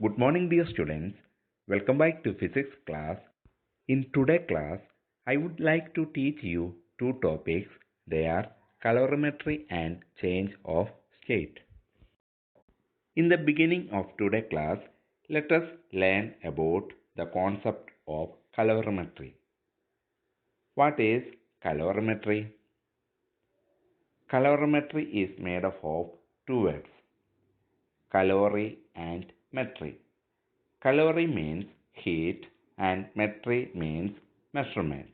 Good morning, dear students. Welcome back to physics class. In today's class, I would like to teach you two topics. They are calorimetry and change of state. In the beginning of today's class, let us learn about the concept of calorimetry. What is calorimetry? Calorimetry is made up of two words, calorie and metry. Calorie means heat and metry means measurement.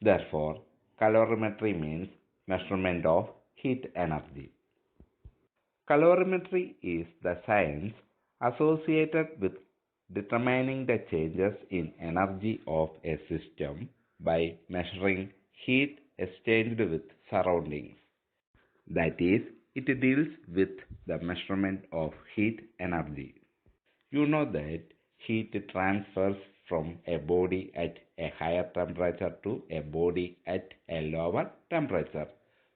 Therefore, calorimetry means measurement of heat energy. Calorimetry is the science associated with determining the changes in energy of a system by measuring heat exchanged with surroundings. That is, it deals with the measurement of heat energy. You know that heat transfers from a body at a higher temperature to a body at a lower temperature,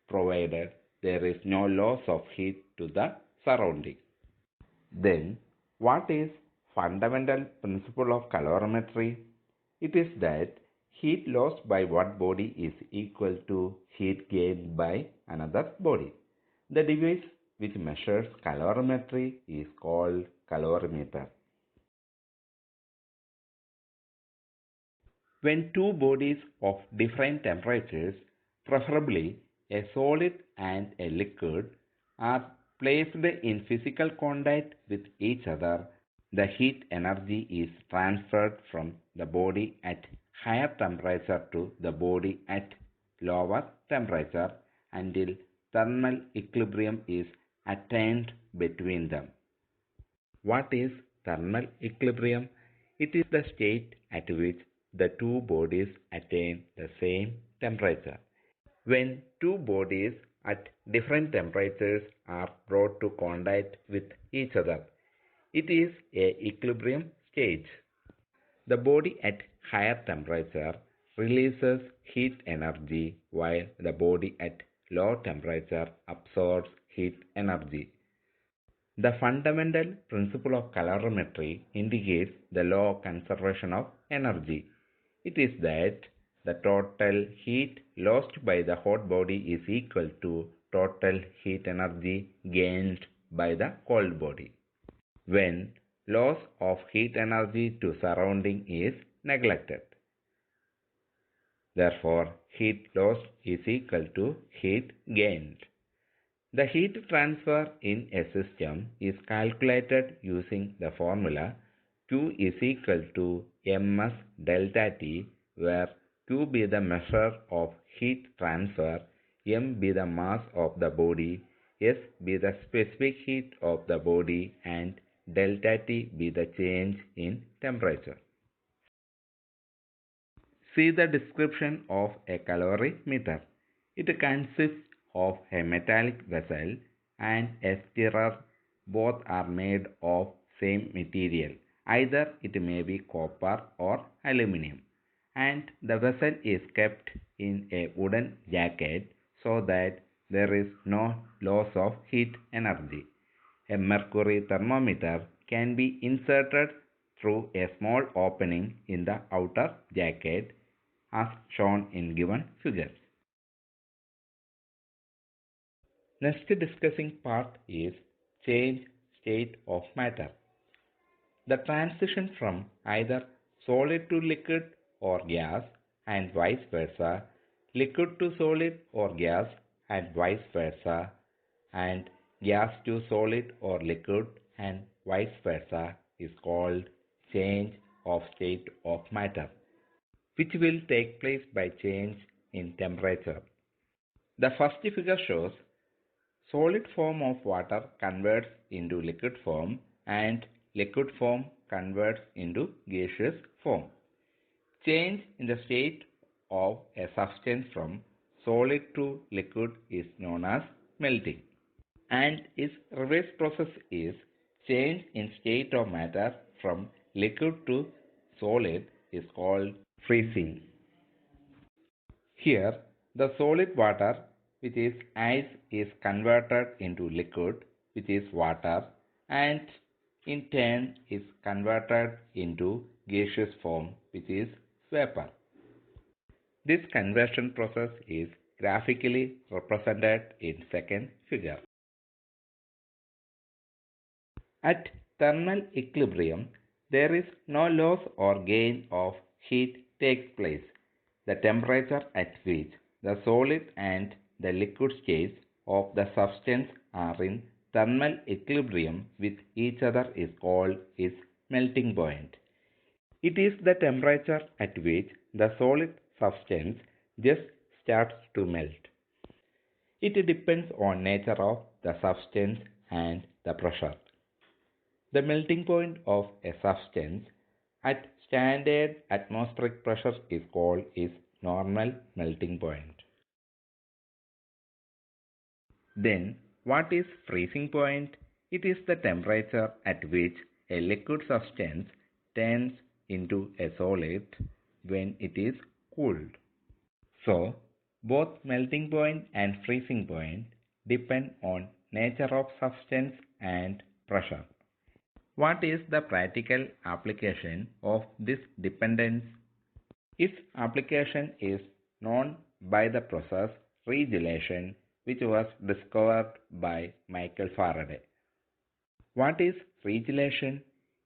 provided there is no loss of heat to the surrounding. Then, what is fundamental principle of calorimetry? It is that heat lost by one body is equal to heat gained by another body. The device which measures calorimetry is called calorimeter. When two bodies of different temperatures, preferably a solid and a liquid, are placed in physical contact with each other, the heat energy is transferred from the body at higher temperature to the body at lower temperature until thermal equilibrium is attained between them. What is thermal equilibrium? It is the state at which the two bodies attain the same temperature. When two bodies at different temperatures are brought to contact with each other, it is a equilibrium stage. The body at higher temperature releases heat energy while the body at low temperature absorbs heat energy. The fundamental principle of calorimetry indicates the law of conservation of energy. It is that the total heat lost by the hot body is equal to total heat energy gained by the cold body, when loss of heat energy to surrounding is neglected. Therefore, heat lost is equal to heat gained. The heat transfer in a system is calculated using the formula Q is equal to ms delta T, where Q be the measure of heat transfer, m be the mass of the body, S be the specific heat of the body, and delta T be the change in temperature. See the description of a calorimeter. It consists of a metallic vessel and a stirrer. Both are made of same material. Either it may be copper or aluminum. And the vessel is kept in a wooden jacket so that there is no loss of heat energy. A mercury thermometer can be inserted through a small opening in the outer jacket as shown in given figure. Next discussing part is change state of matter. The transition from either solid to liquid or gas and vice versa, liquid to solid or gas and vice versa, and gas to solid or liquid and vice versa is called change of state of matter, which will take place by change in temperature. The first figure shows solid form of water converts into liquid form and liquid form converts into gaseous form. Change in the state of a substance from solid to liquid is known as melting, and its reverse process is change in state of matter from liquid to solid is called freezing. Here, the solid water, which is ice, is converted into liquid, which is water, and in turn is converted into gaseous form, which is vapor. This conversion process is graphically represented in second figure. At thermal equilibrium, there is no loss or gain of heat takes place. The temperature at which the solid and the liquid states of the substance are in thermal equilibrium with each other is called its melting point. It is the temperature at which the solid substance just starts to melt. It depends on nature of the substance and the pressure. The melting point of a substance at standard atmospheric pressure is called its normal melting point. Then, what is freezing point? It is the temperature at which a liquid substance turns into a solid when it is cooled. So, both melting point and freezing point depend on nature of substance and pressure. What is the practical application of this dependence? Its application is known by the process regelation, which was discovered by Michael Faraday. What is regelation?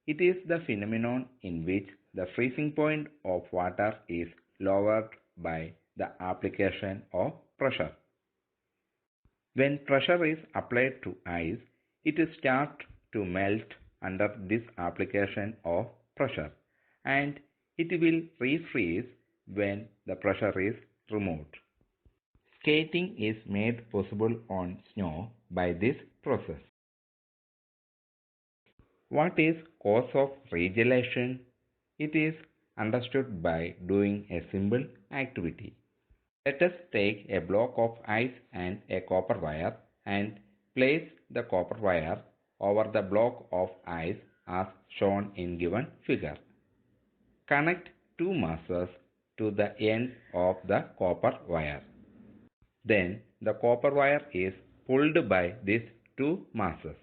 It is the phenomenon in which the freezing point of water is lowered by the application of pressure. When pressure is applied to ice, it starts to melt under this application of pressure, and it will refreeze when the pressure is removed. Skating is made possible on snow by this process. What is cause of regelation? It is understood by doing a simple activity. Let us take a block of ice and a copper wire and place the copper wire over the block of ice as shown in given figure. Connect two masses to the end of the copper wire. Then the copper wire is pulled by these two masses.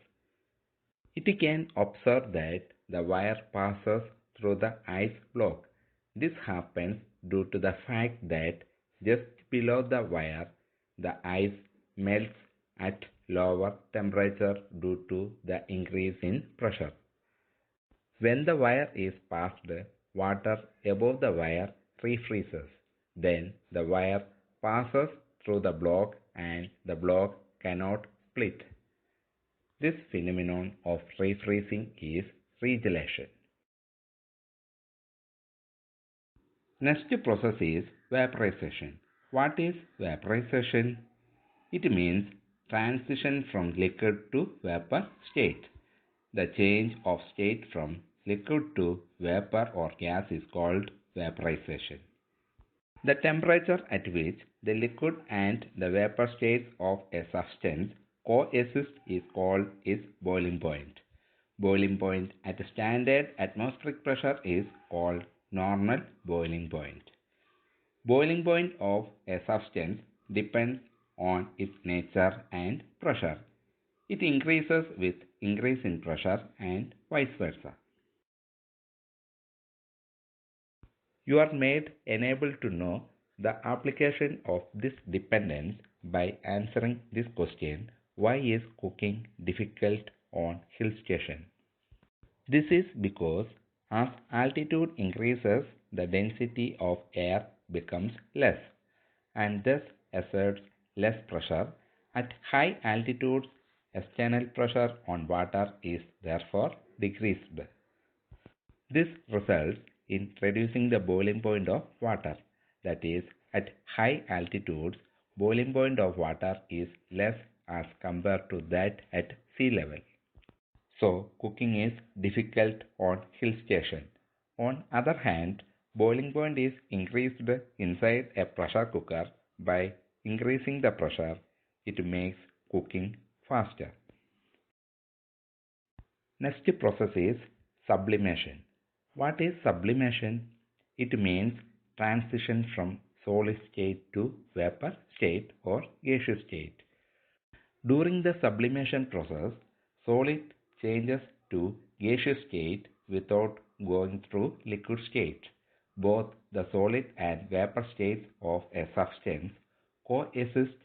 It can observe that the wire passes through the ice block. This happens due to the fact that just below the wire, the ice melts at lower temperature due to the increase in pressure. When the wire is passed, water above the wire refreezes. Then the wire passes through the block and the block cannot split. This phenomenon of refreezing is regelation. Next process is vaporization. What is vaporization? It means transition from liquid to vapor state. The change of state from liquid to vapor or gas is called vaporization. The temperature at which the liquid and the vapor states of a substance coexist is called its boiling point. Boiling point at standard atmospheric pressure is called normal boiling point. Boiling point of a substance depends on its nature and pressure. It increases with increase in pressure and vice versa. You are made enabled to know the application of this dependence by answering this question: why is cooking difficult on hill station? This is because as altitude increases, the density of air becomes less and thus exerts less pressure. At high altitudes, external pressure on water is therefore decreased. This results in reducing the boiling point of water. That is, at high altitudes, boiling point of water is less as compared to that at sea level. So, cooking is difficult on hill station. On other hand, boiling point is increased inside a pressure cooker. By increasing the pressure, it makes cooking faster. Next process is sublimation. What is sublimation? It means transition from solid state to vapor state or gaseous state. During the sublimation process, solid changes to gaseous state without going through liquid state. Both the solid and vapor states of a substance coexist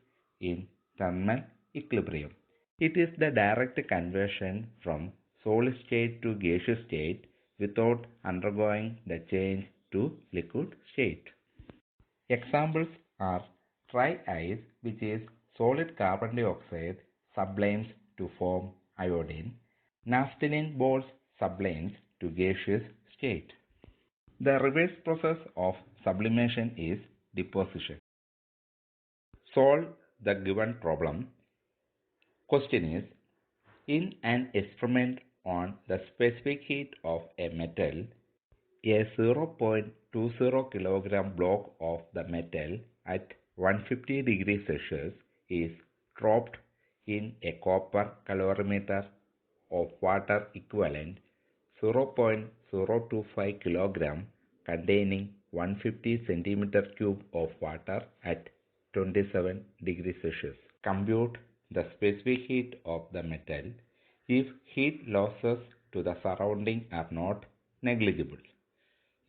in thermal equilibrium. It is the direct conversion from solid state to gaseous state without undergoing the change to liquid state. Examples are dry ice, which is solid carbon dioxide sublimes to form iodine. Naphthalene balls sublimes to gaseous state. The reverse process of sublimation is deposition. Solve the given problem. Question is, in an experiment on the specific heat of a metal, a 0.20 kilogram block of the metal at 150 degrees Celsius is dropped in a copper calorimeter of water equivalent 0.025 kilogram containing 150 centimeter cube of water at 27 degrees Celsius. Compute the specific heat of the metal if heat losses to the surrounding are not negligible.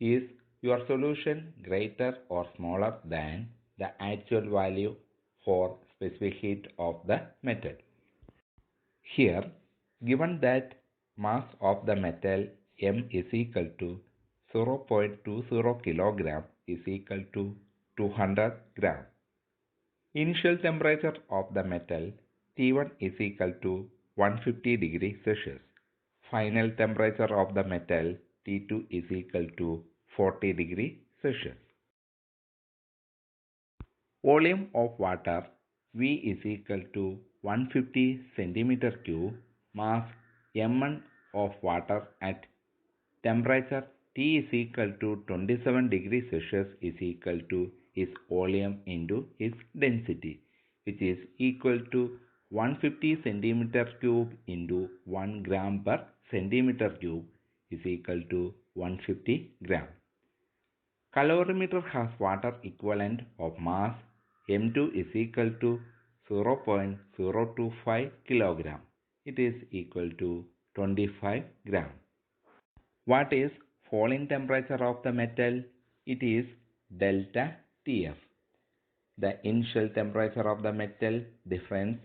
Is your solution greater or smaller than the actual value for specific heat of the metal? Here, given that mass of the metal M is equal to 0.20 kilogram is equal to 200 gram. Initial temperature of the metal T1 is equal to 150 degrees Celsius. Final temperature of the metal T2 is equal to 40 degrees Celsius. Volume of water V is equal to 150 centimeter cube. Mass M1 of water at temperature T is equal to 27 degrees Celsius is equal to its volume into its density, which is equal to 150 centimeter cube into 1 gram per centimeter cube is equal to 150 gram. Calorimeter has water equivalent of mass M2 is equal to 0.025 kilogram. It is equal to 25 gram. What is falling temperature of the metal? It is delta Tf. The initial temperature of the metal difference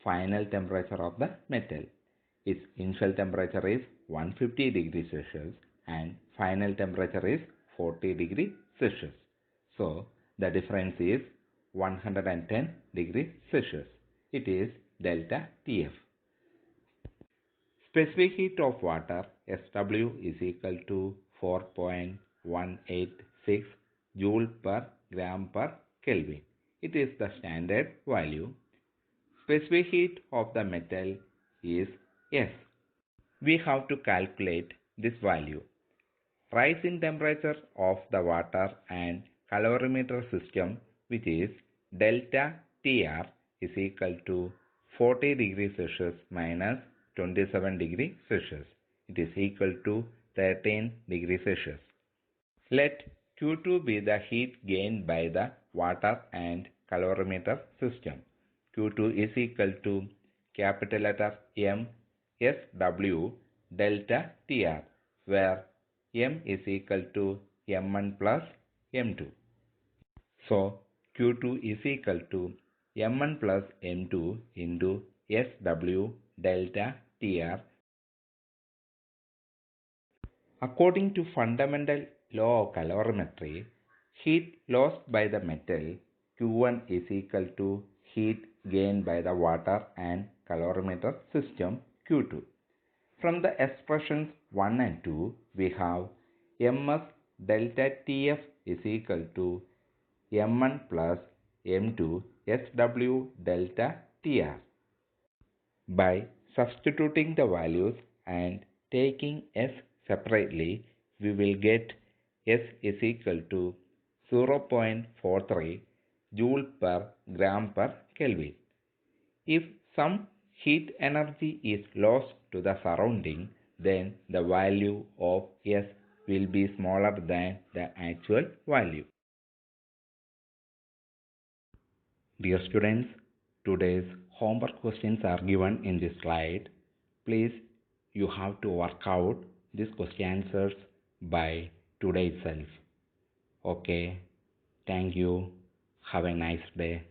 final temperature of the metal. Its initial temperature is 150 degrees Celsius and final temperature is 40 degrees Celsius. So, the difference is 110 degrees Celsius. It is delta Tf. Specific heat of water SW is equal to 4.186 joule per gram per Kelvin. It is the standard value. Specific heat of the metal is S. We have to calculate this value. Rise in temperature of the water and calorimeter system, which is delta Tr is equal to 40 degrees Celsius minus 27 degrees Celsius. It is equal to 13 degrees Celsius. Let Q2 be the heat gained by the water and calorimeter system. Q2 is equal to capital letter M SW delta Tr, where M is equal to M1 plus M2. So, Q2 is equal to M1 plus M2 into SW delta Tr. According to fundamental law of calorimetry, heat lost by the metal Q1 is equal to heat gained by the water and calorimeter system Q2. From the expressions 1 and 2, we have Ms delta Tf is equal to M1 plus M2 SW delta Tr. By substituting the values and taking S separately, we will get S is equal to 0.43 joule per gram per Kelvin. If some heat energy is lost to the surrounding, then the value of S will be smaller than the actual value. Dear students, today's homework questions are given in this slide. Please you have to work out these question answers by today itself. Okay, thank you. Have a nice day.